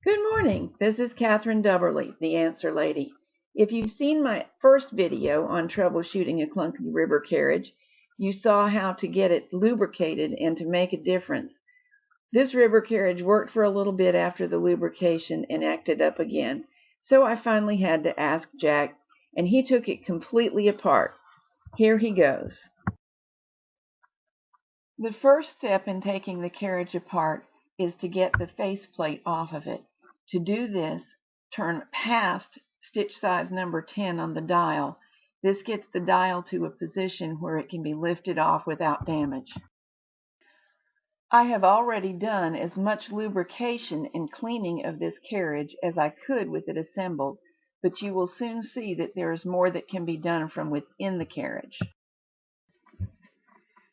Good morning. This is Catherine Dubberly, the Answer Lady. If you've seen my first video on troubleshooting a clunky river carriage, you saw how to get it lubricated and to make a difference. This river carriage worked for a little bit after the lubrication and acted up again, so I finally had to ask Jack, and he took it completely apart. Here he goes. The first step in taking the carriage apart is to get the faceplate off of it. To do this, turn past stitch size number 10 on the dial. This gets the dial to a position where it can be lifted off without damage. I have already done as much lubrication and cleaning of this carriage as I could with it assembled, but you will soon see that there is more that can be done from within the carriage.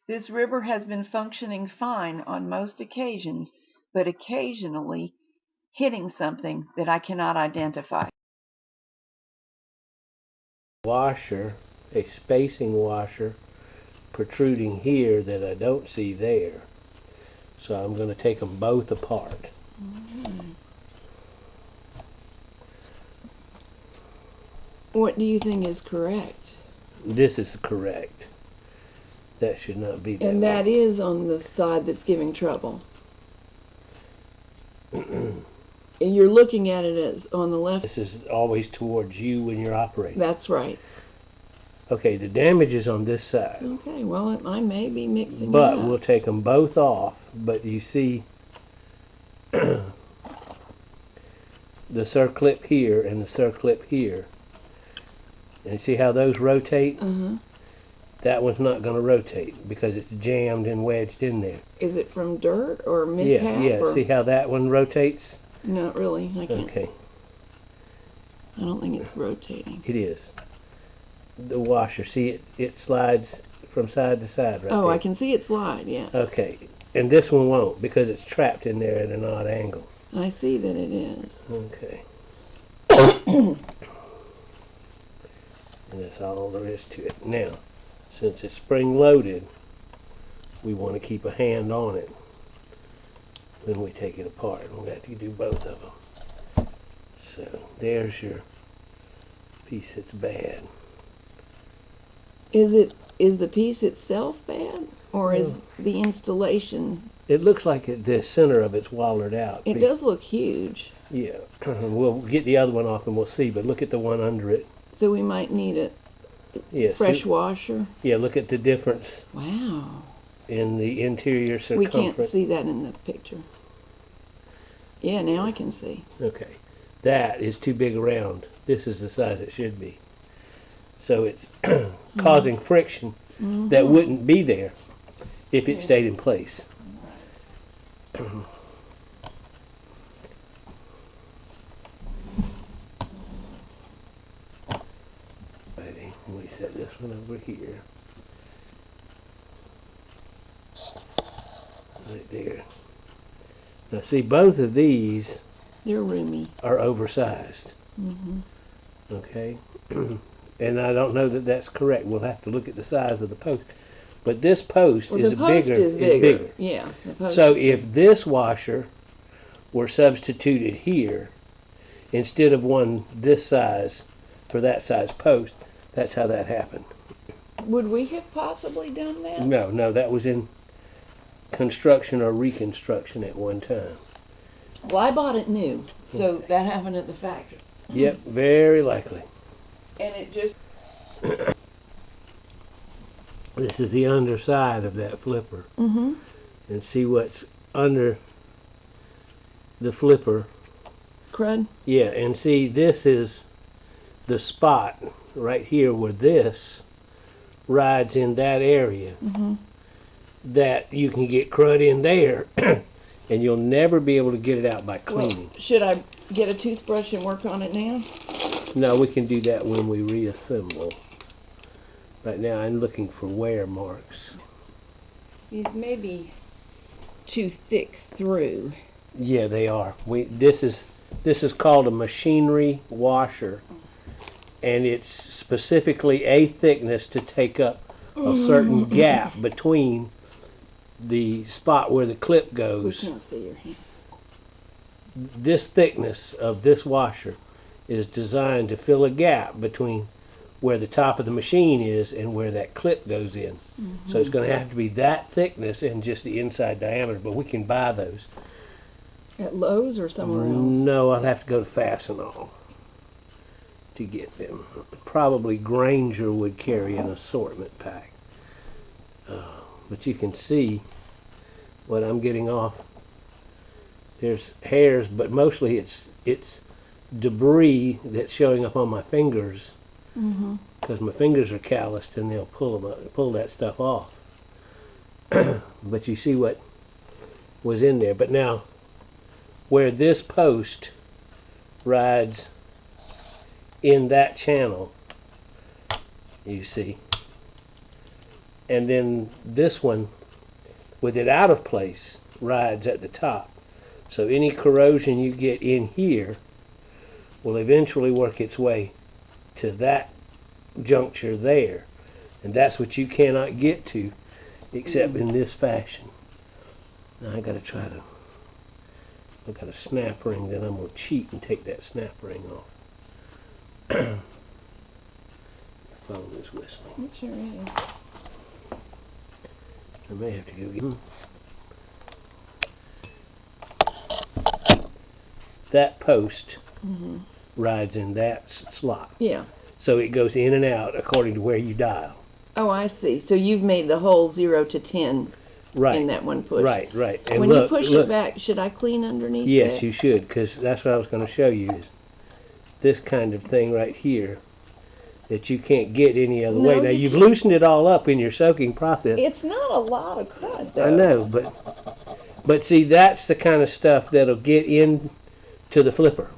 This river has been functioning fine on most occasions, but occasionally hitting something that I cannot identify. Washer, a spacing washer protruding here that I don't see there. So I'm going to take them both apart. What do you think is correct? This is correct. That should not be that And that way. is on the side that's giving trouble. And you're looking at it as on the left. This is always towards you when you're operating. That's right. Okay, the damage is on this side. Okay, well, I may be mixing But it up. we'll take them both off. But you see the circlip here and the circlip here. And see how those rotate? That one's not going to rotate because it's jammed and wedged in there. Is it from dirt or mishap? Yeah. Or? See how that one rotates? Not really. I can't. Okay. I don't think it's rotating. It is. The washer, see it slides from side to side right Oh, there. I can see it slide, yeah. Okay. And this one won't because it's trapped in there at an odd angle. I see that it is. Okay. And that's all there is to it. Now, since it's spring-loaded, we want to keep a hand on it when we take it apart. We'll have to do both of them. So, there's your piece that's bad. Is the piece itself bad, or is the installation? It looks like the center of it's wallered out. It does look huge. Yeah. We'll get the other one off and we'll see, but look at the one under it. So we might need a fresh washer. Yeah, look at the difference. Wow. In the interior circumference. We can't see that in the picture. Yeah, now I can see. Okay. That is too big around. This is the size it should be. So it's causing friction that wouldn't be there if it stayed in place. We set this one over here. Right there. Now see, both of these They're roomy. are oversized. Okay? And I don't know that that's correct. We'll have to look at the size of the post. But this post is bigger. Yeah. The post So if this washer were substituted here, instead of one this size for that size post, that's how that happened. Would we have possibly done that? No, that was in construction or reconstruction at one time. Well, I bought it new, so that happened at the factory. Yep, very likely. And it just... This is the underside of that flipper. And see what's under the flipper. Crud? Yeah, and see this is the spot right here where this rides in that area. That you can get crud in there and you'll never be able to get it out by cleaning. Well, should I get a toothbrush and work on it now? No, we can do that when we reassemble. Right now I'm looking for wear marks. These may be too thick through. Yeah, they are. This is called a machinery washer, and it's specifically a thickness to take up a certain gap between the spot where the clip goes. We can't see your hand. this thickness of this washer is designed to fill a gap between where the top of the machine is and where that clip goes in. So it's going to have to be that thickness and just the inside diameter, but we can buy those. At Lowe's or somewhere else? No, I'll have to go to Fastenal to get them. Probably Granger would carry an assortment pack. But you can see what I'm getting off. There's hairs, but mostly it's debris that's showing up on my fingers because my fingers are calloused and they'll pull that stuff off. But you see what was in there. But now, where this post rides in that channel, you see, and then this one with it out of place rides at the top. So any corrosion you get in here will eventually work its way to that juncture there, and that's what you cannot get to except in this fashion. Now I got a snap ring that I'm going to cheat and take that snap ring off. The phone is whistling. It sure is. I may have to go get them. That post rides in that slot. Yeah. So it goes in and out according to where you dial. Oh, I see. So you've made the whole 0 to 10 Right. in that one push. Right. And when look, you push it back, should I clean underneath Yes, that? you should, because that's what I was going to show you, is this kind of thing right here that you can't get any other way. Now, you've loosened it all up in your soaking process. It's not a lot of crud, though. I know, but see, that's the kind of stuff that'll get in to the flipper.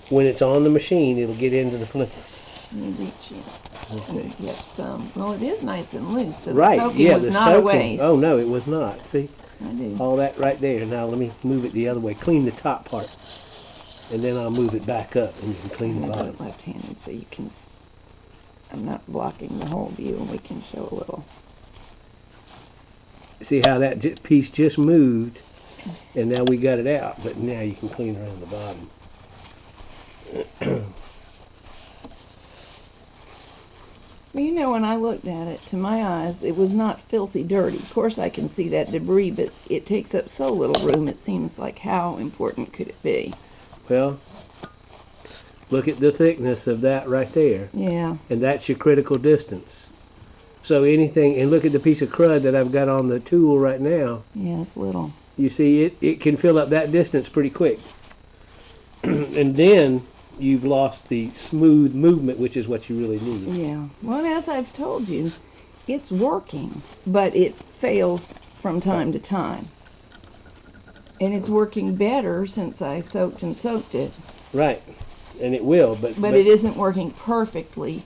When it's on the machine, it'll get into the flipper. Let me reach in. Okay. Get some. Well, it is nice and loose, so Right, the soaking yeah, was the not a soaking. waste. Oh, no, it was not. See, I do. all that right there. Now, let me move it the other way. Clean the top part, and then I'll move it back up, and you can clean the I'm bottom. left-handed, so you can. I'm not blocking the whole view, and we can show a little. See how that piece just moved, and now we got it out, but now you can clean around the bottom. Well, you know, when I looked at it, to my eyes, it was not filthy dirty. Of course, I can see that debris, but it takes up so little room, it seems like how important could it be? Well, look at the thickness of that right there. Yeah. And that's your critical distance. So anything, and look at the piece of crud that I've got on the tool right now. Yeah, it's little. You see, it can fill up that distance pretty quick. And then you've lost the smooth movement, which is what you really need. Yeah. Well, as I've told you, it's working, but it fails from time to time. And it's working better since I soaked it. Right. And it will, but it isn't working perfectly.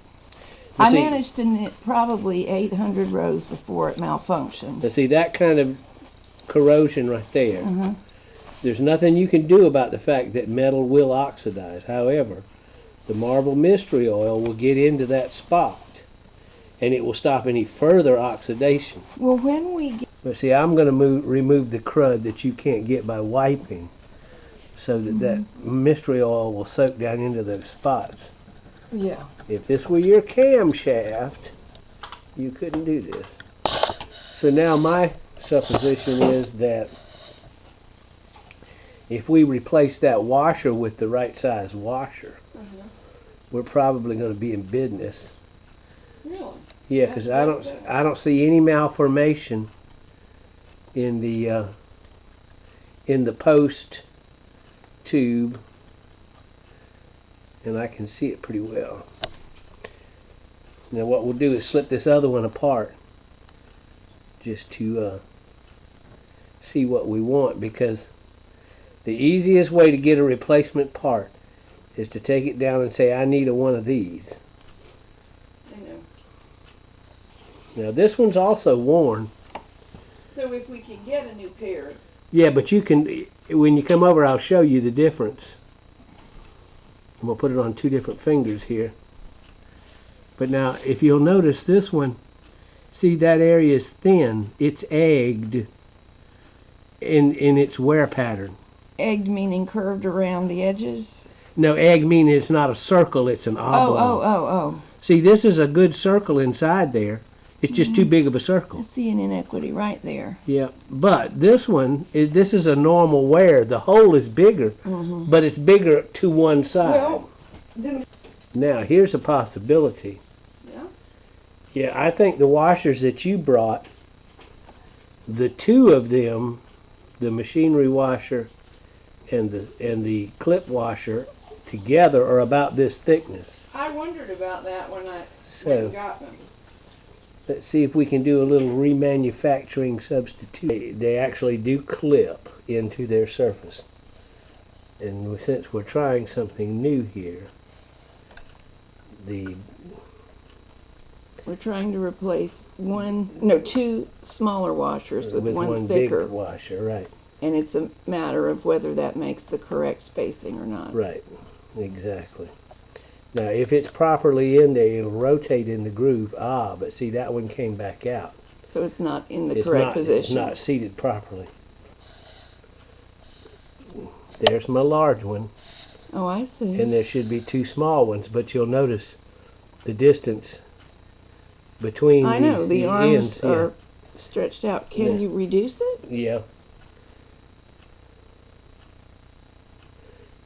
I managed to knit probably 800 rows before it malfunctioned. See, that kind of corrosion right there, there's nothing you can do about the fact that metal will oxidize. However, the marble mystery oil will get into that spot, and it will stop any further oxidation. Well, when we get... But see, I'm going to remove the crud that you can't get by wiping, so that that mystery oil will soak down into those spots. Yeah. If this were your camshaft, you couldn't do this. So now my supposition is that if we replace that washer with the right size washer, we're probably going to be in business. Really? Yeah, because I don't see any malformation in the post tube, and I can see it pretty well. Now what we'll do is slip this other one apart just to see what we want, because the easiest way to get a replacement part is to take it down and say, I need one of these. I know. Now this one's also worn. So if we can get a new pair... Yeah, but you can, when you come over, I'll show you the difference. And we'll put it on two different fingers here. But now, if you'll notice this one, see that area is thin. It's egged in its wear pattern. Egged meaning curved around the edges? No, egg meaning it's not a circle, it's an oblong. Oh. See, this is a good circle inside there. It's just too big of a circle. I see an inequity right there. Yeah, but this one, this is a normal wear. The hole is bigger, but it's bigger to one side. Well, now, here's a possibility. Yeah? Yeah, I think the washers that you brought, the two of them, the machinery washer and the clip washer, together are about this thickness. I wondered about that when I got them. Let's see if we can do a little remanufacturing substitute. They actually do clip into their surface. And since we're trying something new here, we're trying to replace two smaller washers with one thicker. Big washer, right. And it's a matter of whether that makes the correct spacing or not. Right, exactly. Now, if it's properly in there, it'll rotate in the groove. But see, that one came back out. So it's not in the correct position. It's not seated properly. There's my large one. Oh, I see. And there should be two small ones, but you'll notice the distance between I know, the arms ends, are stretched out. Can you reduce it? Yeah.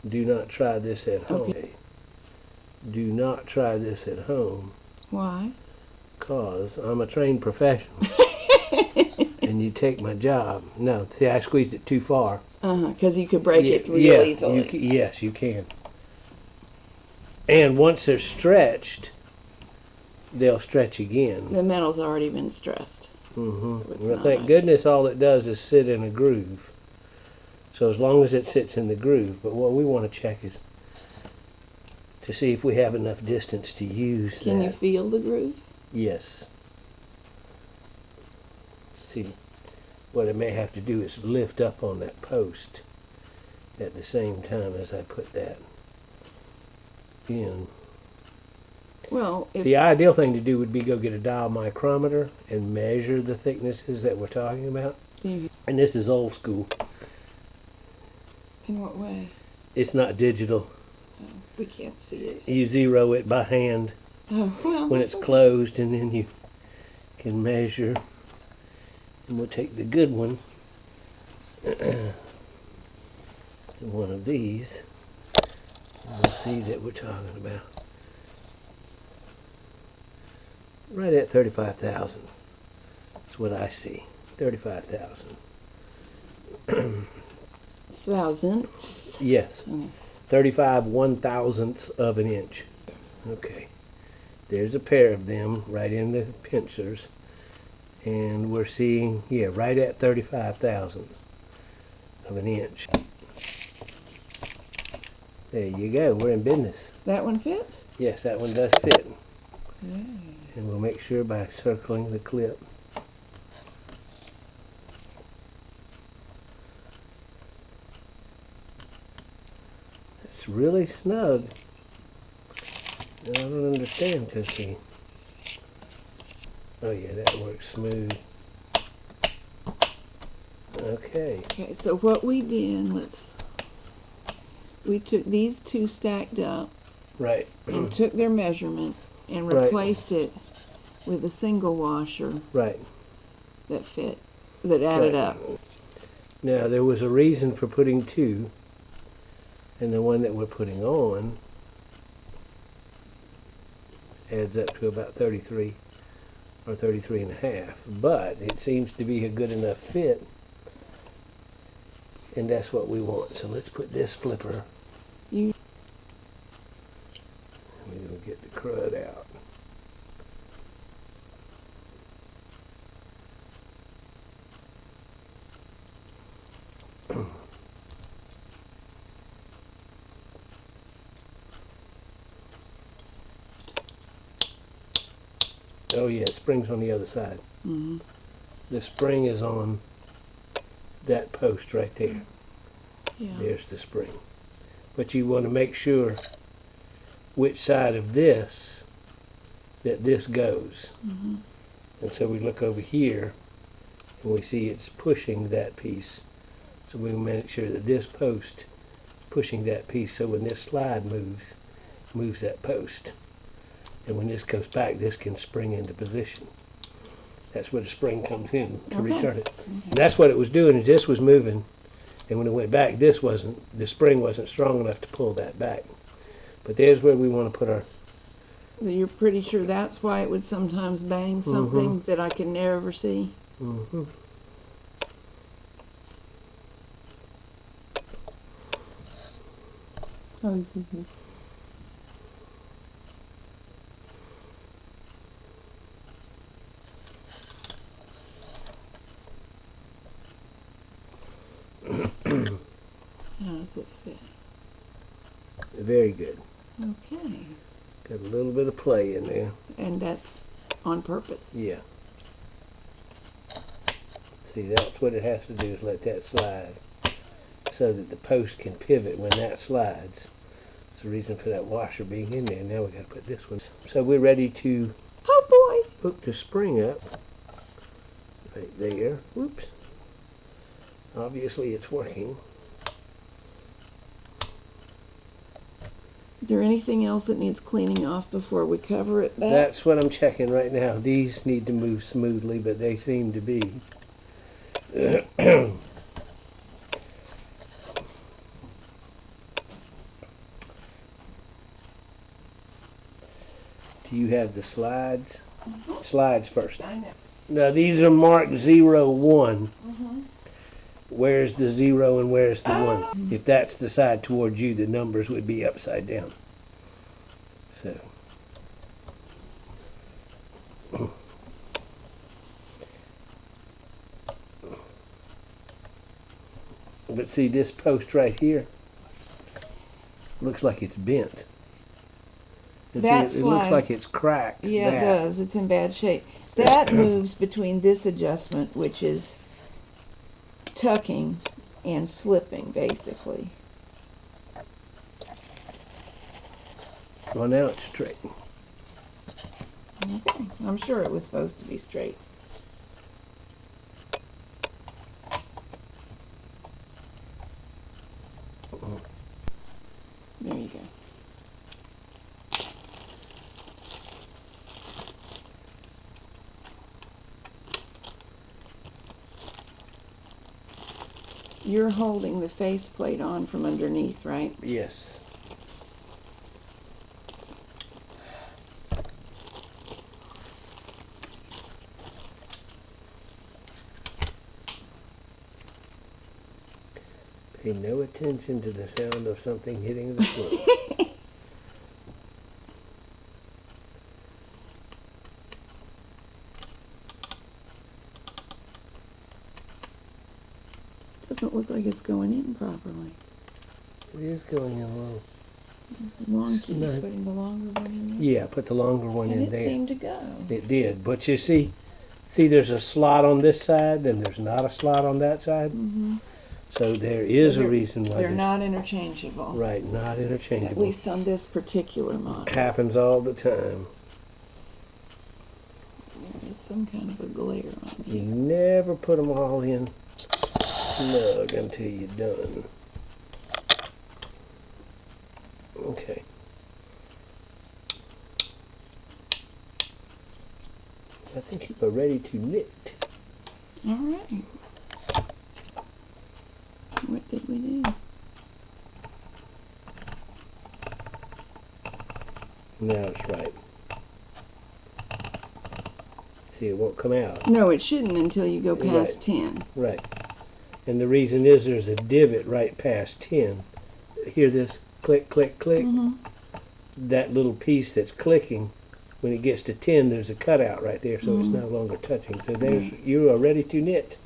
Do not try this at home. Okay. Do not try this at home. Why? Because I'm a trained professional. And you take my job. No, see, I squeezed it too far. Because you could break it real easily. Yes, you can. And once they're stretched, they'll stretch again. The metal's already been stressed. So well, thank goodness all it does is sit in a groove. So as long as it sits in the groove, but what we want to check is to see if we have enough distance to use that. Can you feel the groove? Yes. See, what I may have to do is lift up on that post at the same time as I put that in. Well, the ideal thing to do would be go get a dial micrometer and measure the thicknesses that we're talking about. And this is old school. In what way? It's not digital. Oh, we can't see it. You zero it by hand when it's closed, and then you can measure. And we'll take the good one, one of these, and we'll see that we're talking about right at 35,000. That's what I see. 35,000. Thousandths? Yes. 35 1,000ths of an inch. Okay. There's a pair of them right in the pincers. And we're seeing, right at 35 thousandths of an inch. There you go. We're in business. That one fits? Yes, that one does fit. Okay. And we'll make sure by circling the clip. It's really snug. And I don't understand because oh yeah, that works smooth. Okay. Okay, so what we did, we took these two stacked up. Right. And took their measurement and replaced it with a single washer. Right. That fit, that added up. Now there was a reason for putting two, and the one that we're putting on adds up to about 33 or 33 and a half, but it seems to be a good enough fit, and that's what we want. So let's put this flipper. We're going to get the crud out. Oh yeah, spring's on the other side. The spring is on that post right there. Yeah. There's the spring. But you want to make sure which side of this that this goes. And so we look over here and we see it's pushing that piece. So we make sure that this post pushing that piece, so when this slide moves that post, and when this goes back, this can spring into position. That's where the spring comes in to return it. And that's what it was doing, is this was moving, and when it went back, the spring wasn't strong enough to pull that back. But there's where we want to put our... You're pretty sure that's why it would sometimes bang something that I can never see? Mm-hmm. How does it fit? Very good. Okay. Got a little bit of play in there. And that's on purpose? Yeah. See, that's what it has to do, is let that slide so that the post can pivot when that slides. That's the reason for that washer being in there. Now we got to put this one. So we're ready to hook the spring up right there. Whoops. Obviously it's working. Is there anything else that needs cleaning off before we cover it back? That's what I'm checking right now. These need to move smoothly, but they seem to be. Do you have the slides? Slides first. I know. Now these are marked 0, 1. Where's the 0 and where's the 1? If that's the side towards you, the numbers would be upside down. So. But see, this post right here looks like it's bent. It looks like it's cracked. Yeah, it does. It's in bad shape. That moves between this adjustment, which is tucking, and slipping, basically. Well, now it's straight. Okay. I'm sure it was supposed to be straight. There you go. You're holding the faceplate on from underneath, right? Yes. Pay no attention to the sound of something hitting the floor. Doesn't look like it's going in properly. It is going in low. Putting the longer one in there? Yeah, put the longer one in there. And it seemed to go. It did, but you see there's a slot on this side and there's not a slot on that side. So there is a reason why they're not interchangeable. Right, not interchangeable. At least on this particular model. It happens all the time. There's some kind of a glare on You here. never put them all in snug until you're done. Okay. I think you are ready to knit. All right. What did we do? Now it's right. See, it won't come out. No, it shouldn't until you go past 10. Right. And the reason is there's a divot right past 10. Hear this? Click, click, click. That little piece that's clicking, when it gets to 10, there's a cutout right there, so it's no longer touching. So there's, you are ready to knit.